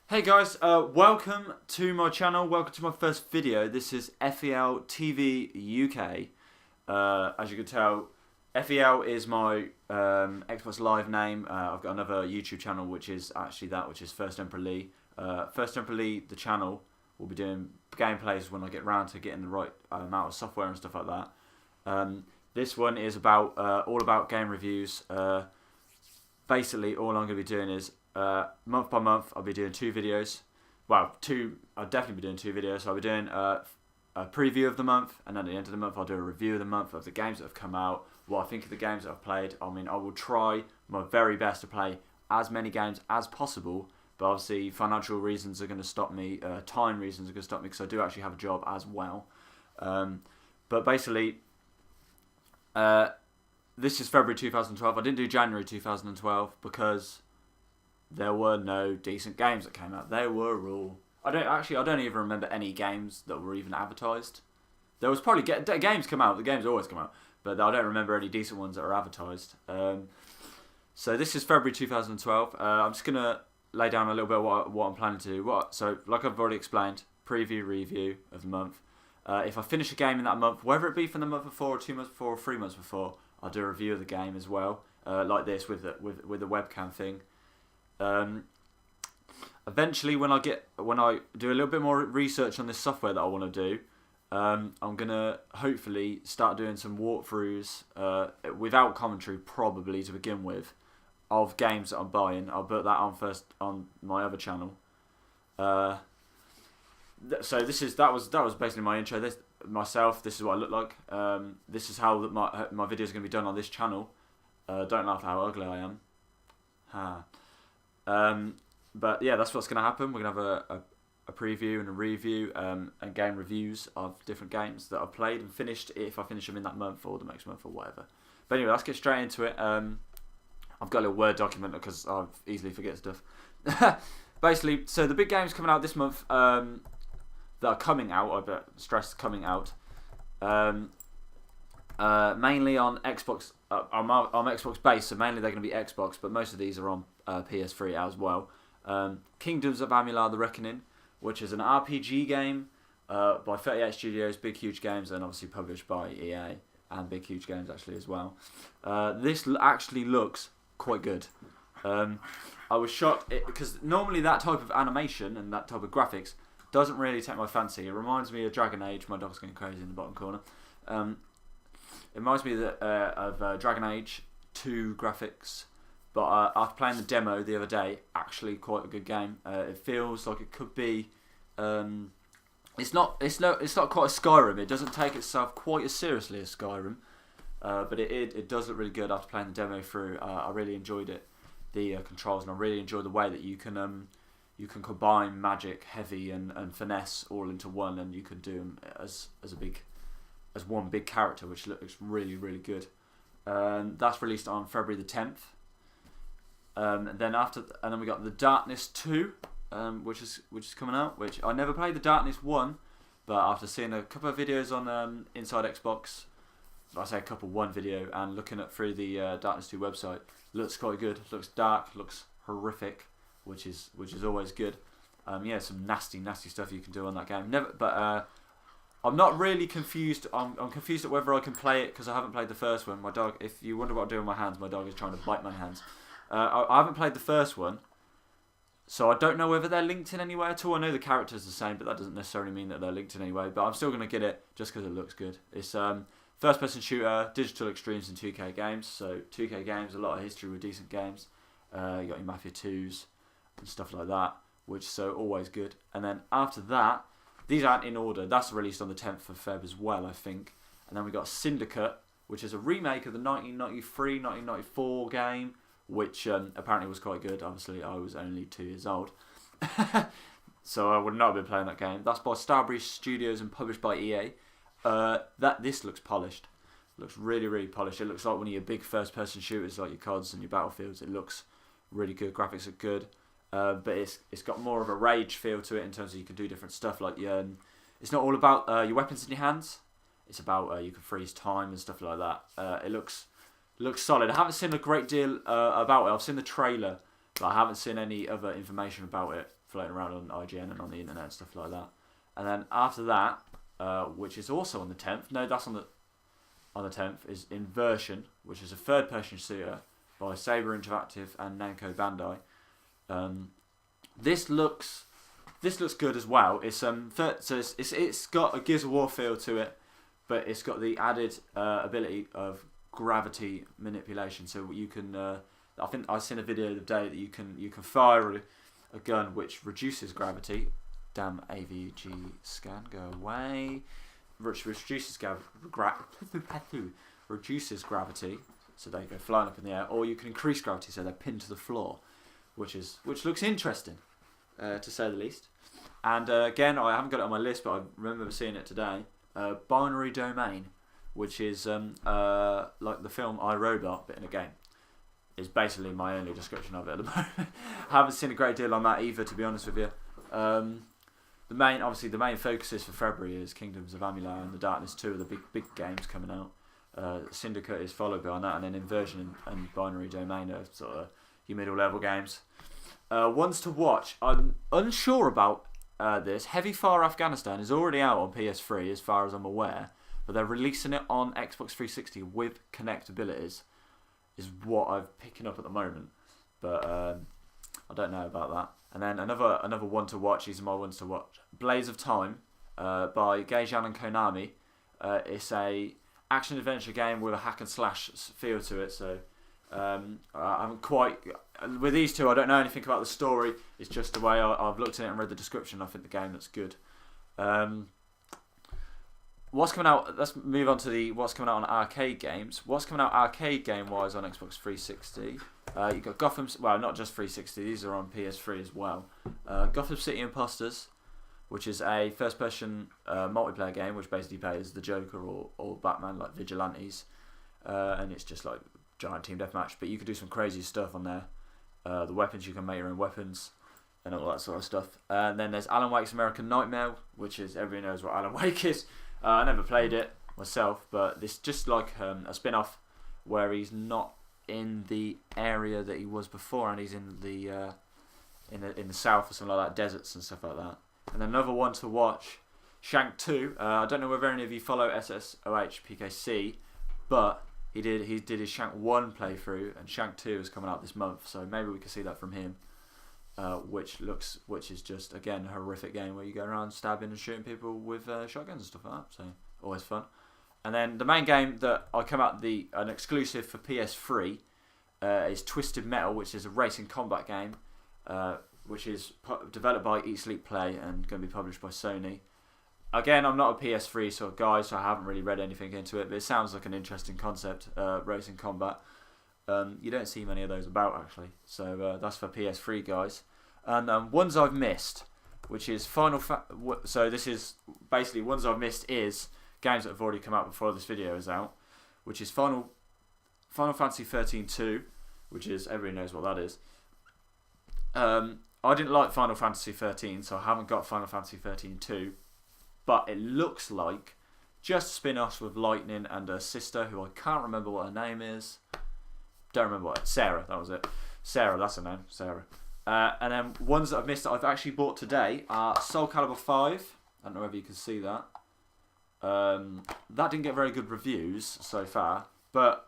Hey guys, welcome to my channel, welcome to my first video. This is FELTVUK. As you can tell, FEL is my Xbox Live name. I've got another YouTube channel which is actually that, which is First Emperor Lee. First Emperor Lee, the channel, will be doing gameplays when I get round to getting the right amount of software and stuff like that. This one is about all about game reviews. Basically, all I'm going to be doing is month by month, I'll be doing two videos. Well, I'll definitely be doing two videos. So I'll be doing a preview of the month, and then at the end of the month, I'll do a review of the month of the games that have come out, what I think of the games that I've played. I mean, I will try my very best to play as many games as possible, but obviously financial reasons are going to stop me, time reasons are going to stop me, because I do actually have a job as well. But basically, this is February 2012. I didn't do January 2012 because there were no decent games that came out. They were all... I don't even remember any games that were even advertised. There was probably... games come out. The games always come out. But I don't remember any decent ones that are advertised. So this is February 2012. I'm just going to lay down a little bit of what I'm planning to do. So, like I've already explained, preview, review of the month. If I finish a game in that month, whether it be from the month before, or 2 months before, or 3 months before, I'll do a review of the game as well. Like this, with the webcam thing. Eventually, when I do a little bit more research on this software that I want to do, I'm gonna hopefully start doing some walkthroughs without commentary, probably to begin with, of games that I'm buying. I'll put that on first on my other channel. So that was basically my intro. This is what I look like. This is how my videos are gonna be done on this channel. Don't laugh at how ugly I am. But yeah, that's what's going to happen. We're going to have a preview and a review and game reviews of different games that I've played and finished, if I finish them in that month or the next month or whatever. But anyway, let's get straight into it. I've got a little Word document because I easily forget stuff. Basically, so the big games coming out this month that are coming out, I bet stress coming out, mainly on Xbox. I'm Xbox based, so mainly they're going to be Xbox, but most of these are on PS3 as well. Kingdoms of Amalur: The Reckoning, which is an RPG game by 38 Studios, Big Huge Games, and obviously published by EA and Big Huge Games actually as well. This actually looks quite good. I was shocked because normally that type of animation and that type of graphics doesn't really take my fancy. It reminds me of Dragon Age. My dog's going crazy in the bottom corner. It reminds me of Dragon Age 2 graphics, but after playing the demo the other day, actually quite a good game. It feels like it could be. It's not quite a Skyrim. It doesn't take itself quite as seriously as Skyrim, but it does look really good after playing the demo through. I really enjoyed it, the controls, and I really enjoy the way that you can combine magic, heavy, and finesse all into one, and you can do them as one big character, which looks really, really good. That's released on February the 10th. And then we got the Darkness 2, which is coming out. Which I never played the Darkness 1, but after seeing a couple of videos on Inside Xbox, I say a couple, one video, and looking through the Darkness 2 website, looks quite good. Looks dark, looks horrific, which is always good. Yeah, some nasty stuff you can do on that game. I'm not really confused. I'm confused at whether I can play it because I haven't played the first one. My dog, if you wonder what I'm doing with my hands, my dog is trying to bite my hands. I haven't played the first one, so I don't know whether they're linked in anywhere at all. I know the character's the same, but that doesn't necessarily mean that they're linked in any way. But I'm still going to get it just because it looks good. It's first-person shooter, digital extremes, and 2K games. So 2K games, a lot of history with decent games. You got your Mafia 2s and stuff like that, which so always good. And then after that, these aren't in order. That's released on the 10th of Feb as well, I think. And then we got Syndicate, which is a remake of the 1993-1994 game, which apparently was quite good. Obviously, I was only 2 years old, so I would not have been playing that game. That's by Starbreeze Studios and published by EA. This looks polished. Looks really, really polished. It looks like one of your big first-person shooters, like your CODs and your Battlefields. It looks really good. Graphics are good. But it's got more of a rage feel to it in terms of you can do different stuff. Like it's not all about your weapons in your hands. It's about you can freeze time and stuff like that. It looks solid. I haven't seen a great deal about it. I've seen the trailer, but I haven't seen any other information about it. floating around on IGN and on the internet and stuff like that. And then after that, which is also on the 10th, no, that's on the 10th, is Inversion, which is a third-person shooter by Saber Interactive and Namco Bandai. This looks good as well. It's it's got a Gears of War feel to it, but it's got the added ability of gravity manipulation. So you can, I think I've seen a video the other day that you can fire a gun which reduces gravity. Damn AVG scan, go away. Which reduces gravity, so they go flying up in the air, or you can increase gravity, so they're pinned to the floor, which looks interesting, to say the least. And again, I haven't got it on my list, but I remember seeing it today. Binary Domain, which is like the film I, Robot, but in a game, is basically my only description of it at the moment. I haven't seen a great deal on that either, to be honest with you. The main focuses for February is Kingdoms of Amalur and The Darkness 2 are the big games coming out. Syndicate is followed behind that, and then Inversion and Binary Domain are sort of your middle level games. Ones to watch. I'm unsure about this. Heavy Fire Afghanistan is already out on PS3 as far as I'm aware, but they're releasing it on Xbox 360 with Kinect abilities, is what I'm picking up at the moment. But I don't know about that. And then another one to watch. These are my ones to watch. Blaze of Time by Geijan and Konami. It's a action adventure game with a hack and slash feel to it. So I'm quite with these two. I don't know anything about the story. It's just the way I've looked at it and read the description. I think the game looks good. What's coming out? Let's move on to what's coming out on arcade games. What's coming out arcade game wise on Xbox 360? You've got Gotham. Well, not just 360. These are on PS3 as well. Gotham City Imposters, which is a first-person multiplayer game, which basically plays the Joker or Batman, like vigilantes, and it's just like giant team deathmatch. But you can do some crazy stuff on there. The weapons, you can make your own weapons and all that sort of stuff. And then there's Alan Wake's American Nightmare, which is everybody knows what Alan Wake is. I never played it myself, but it's just like a spin-off where he's not in the area that he was before, and he's in the south or something like that, deserts and stuff like that. And another one to watch, Shank 2. I don't know whether any of you follow SSOH PKC, but he did his Shank 1 playthrough, and Shank 2 is coming out this month, so maybe we can see that from him. Which is just again a horrific game where you go around stabbing and shooting people with shotguns and stuff like that. So always fun. And then the main game that I come out an exclusive for PS3 is Twisted Metal, which is a racing combat game, which is developed by Eat Sleep Play and going to be published by Sony. Again, I'm not a PS3 sort of guy, so I haven't really read anything into it, but it sounds like an interesting concept, racing combat. You don't see many of those about, actually. So that's for PS3 guys. And ones I've missed, which is so this is basically ones I've missed is games that have already come out before this video is out, which is Final Fantasy 13-2, which is everybody knows what that is. I didn't like Final Fantasy 13, so I haven't got Final Fantasy 13-2, but it looks like just spin-offs with Lightning and her sister, who I can't remember what her name is. Don't remember what. Sarah, that was it. Sarah, that's her name. Sarah. And then ones that I've missed that I've actually bought today are Soul Calibur 5. I don't know whether you can see that. That didn't get very good reviews so far, but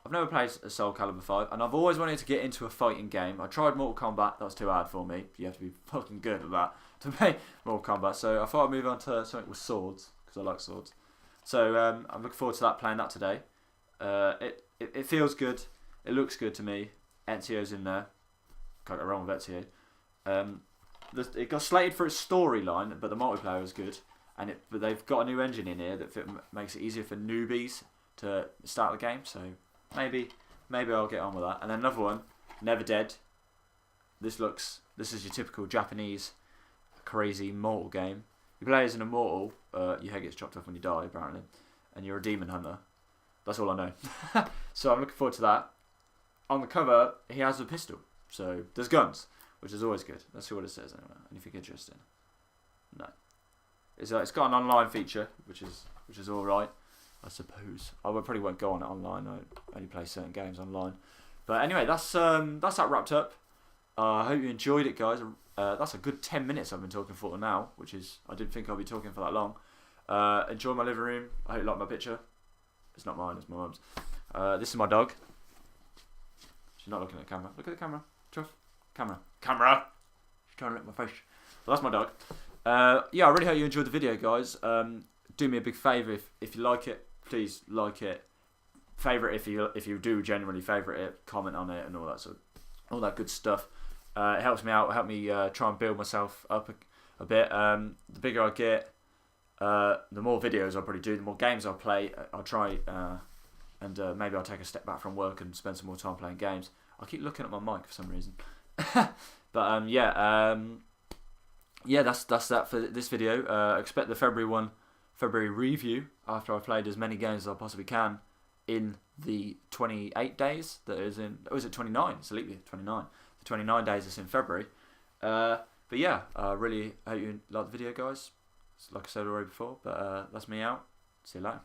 I've never played Soul Calibur 5, and I've always wanted to get into a fighting game. I tried Mortal Kombat. That was too hard for me. You have to be fucking good at that to play Mortal Kombat. So I thought I'd move on to something with swords, because I like swords. So I'm looking forward to playing that today. It feels good. It looks good to me. Ezio's in there. Can't go wrong with Ezio. It got slated for its storyline, but the multiplayer is good. But they've got a new engine in here that makes it easier for newbies to start the game. So maybe I'll get on with that. And then another one, Never Dead. This is your typical Japanese crazy mortal game. You play as an immortal. Your head gets chopped off when you die, apparently, and you're a demon hunter. That's all I know. So I'm looking forward to that. On the cover, he has a pistol. So there's guns, which is always good. Let's see what it says anyway. Anything interesting? No. It's got an online feature, which is all right, I suppose. I probably won't go on it online. I only play certain games online. But anyway, that's that wrapped up. I hope you enjoyed it, guys. That's a good 10 minutes I've been talking for now, which is, I didn't think I'd be talking for that long. Enjoy my living room. I hope you like my picture. It's not mine, it's my mum's. This is my dog. She's not looking at the camera. Look at the camera. Truff. Camera. She's trying to lick my face. Well, that's my dog. Yeah, I really hope you enjoyed the video, guys. Do me a big favour if you like it, please like it. Favourite if you do genuinely favourite it. Comment on it and all that good stuff. It helps me out. Help me try and build myself up a bit. The bigger I get, the more videos I'll probably do. The more games I'll play. I'll try and maybe I'll take a step back from work and spend some more time playing games. I keep looking at my mic for some reason. But yeah, that's that for this video. Expect the February review after I've played as many games as I possibly can in the 28 days that is in. Oh, is it 29? It's Elite 29. The 29 days is in February. But yeah, I really hope you like the video, guys. Like I said already before, but that's me out. See you later.